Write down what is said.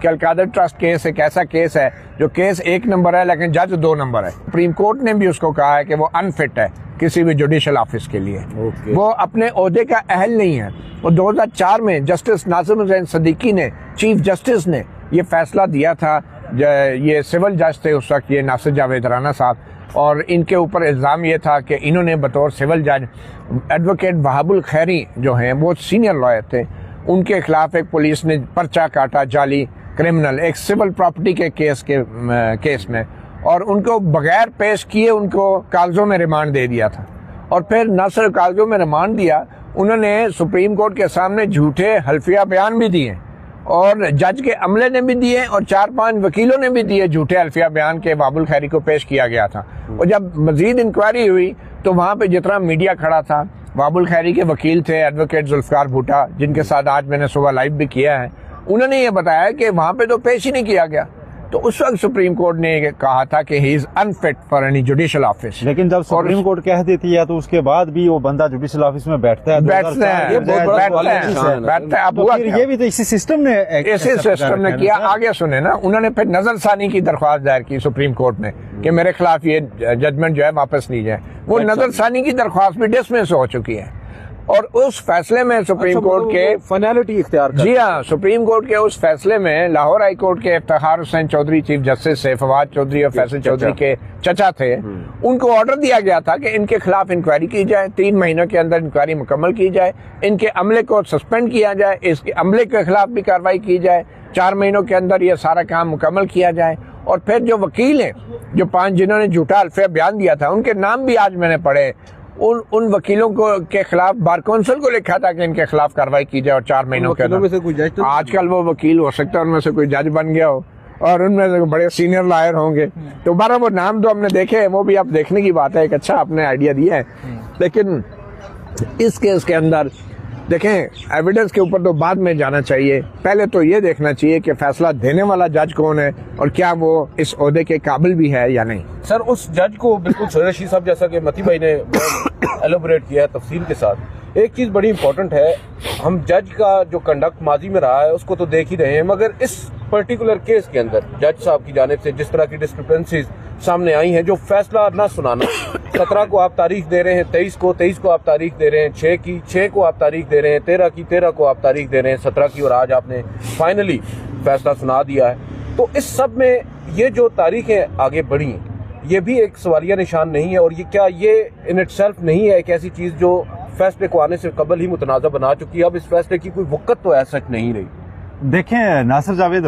کہ القادر trust case ایک ایسا کیس ہے جو کیس 1 نمبر ہے لیکن جج 2 نمبر ہے. سپریم کورٹ نے بھی اس کو کہا ہے کہ وہ انفٹ ہے کسی بھی جوڈیشل آفس کے لیے. وہ اپنے عہدے کا اہل نہیں ہے. وہ 2004 میں جسٹس ناظم حسین صدیقی نے، چیف جسٹس نے یہ فیصلہ دیا تھا. یہ سول جج تھے اس وقت، یہ ناصر جاوید رانا صاحب، اور ان کے اوپر الزام یہ تھا کہ انہوں نے بطور سول جج ایڈوکیٹ وہاب الخیری جو ہیں وہ سینئر لائر تھے، ان کے خلاف ایک پولیس نے پرچہ کاٹا جعلی کرمنل ایک سول پراپرٹی کے کیس میں، اور ان کو بغیر پیش کیے ان کو کاغذوں میں ریمانڈ دے دیا تھا. اور پھر نہ صرف کاغذوں میں ریمانڈ دیا، انہوں نے سپریم کورٹ کے سامنے جھوٹے حلفیہ بیان بھی دیے، اور جج کے عملے نے بھی دیے، اور 4-5 وکیلوں نے بھی دیے جھوٹے حلفیہ بیان کے وہاب الخیری کو پیش کیا گیا تھا. اور جب مزید انکوائری ہوئی تو وہاں پہ جتنا میڈیا کھڑا تھا، وہاب الخیری کے وکیل تھے ایڈوکیٹ ذوالفقار بھٹا، جن کے ساتھ آج میں نے صبح لائیو بھی کیا ہے، انہوں نے یہ بتایا کہ وہاں پہ تو پیش ہی نہیں کیا گیا. تو اس وقت سپریم کورٹ نے کہا تھا کہ ہی از انفٹ فار اینی جوڈیشل آفس. لیکن جب سپریم کورٹ کہہ دیتی ہے تو اس کے بعد بھی وہ بندہ جوڈیشل آفس میں بیٹھتا ہے. یہ بھی تو اسی سسٹم نے کیا. آگے سنیں نا، انہوں نے پھر نظر ثانی کی درخواست دائر کی سپریم کورٹ میں کہ میرے خلاف یہ ججمنٹ جو ہے واپس لی جائے. وہ نظر ثانی کی درخواست بھی ڈسمس ہو چکی ہے. اور اس فیصلے میں سپریم کورٹ کے فائنلٹی اختیار جی ہاں، سپریم کورٹ کے اس فیصلے میں لاہور ہائی کورٹ کے افتخار حسین چودھری چیف جسٹس سے فواد چودھری اور فیصل چودھری کے چچا تھے، ان کو آرڈر دیا گیا تھا کہ ان کے خلاف انکوائری کی جائے، 3 مہینوں کے اندر انکوائری مکمل کی جائے، ان کے عملے کو سسپینڈ کیا جائے، اس کے عملے کے خلاف بھی کارروائی کی جائے، 4 مہینوں کے اندر یہ سارا کام مکمل کیا جائے. اور پھر جو وکیل ہیں، جو 5 جنہوں نے جھوٹا حلفیہ بیان دیا تھا، ان کے نام بھی آج میں نے پڑھے. ان وکیلوں کو کے خلاف بار کونسل کو لکھا تھا کہ ان کے خلاف کارروائی کی جائے اور 4 مہینوں کے اندر. آج کل وہ وکیل ہو سکتا ہے ان میں سے کوئی جج بن گیا ہو اور ان میں سے بڑے سینئر لائر ہوں گے. تو بارہ وہ نام تو ہم نے دیکھے، وہ بھی اب دیکھنے کی بات ہے. ایک اچھا آپ نے آئیڈیا دیا ہے. لیکن اس کیس کے اندر دیکھیں، ایویڈنس کے اوپر تو بعد میں جانا چاہیے. پہلے تو یہ دیکھنا چاہیے کہ فیصلہ دینے والا جج کون ہے اور کیا وہ اس عہدے کے قابل بھی ہے یا نہیں. سر اس جج کو بالکل سہیل رشید صاحب جیسا کہ متی بھائی نے ایلوبریٹ کیا ہے تفصیل کے ساتھ، ایک چیز بڑی امپورٹنٹ ہے. ہم جج کا جو کنڈکٹ ماضی میں رہا ہے اس کو تو دیکھ ہی رہے ہیں، مگر اس پرٹیکولر کیس کے اندر جج صاحب کی جانب سے جس طرح کی ڈسکرپنسیز سامنے آئی ہیں، جو فیصلہ نہ سنانا، 17 کو آپ تاریخ دے رہے ہیں، 23 کو آپ تاریخ دے رہے ہیں، 6 کو آپ تاریخ دے رہے ہیں، 13 کو آپ تاریخ دے رہے ہیں، 17 کی، اور آج آپ نے فائنلی فیصلہ سنا دیا ہے. تو اس سب میں یہ جو تاریخیں آگے بڑھی ہیں، یہ بھی ایک سوالیہ نشان نہیں ہے؟ اور یہ کیا یہ ان اٹ سیلف نہیں ہے ایک ایسی چیز جو فیصلے کو آنے سے قبل ہی متنازع بنا چکی ہے؟ اب اس فیصلے کی کوئی وقت تو ایسا نہیں رہی. دیکھیں، ناصر جاوید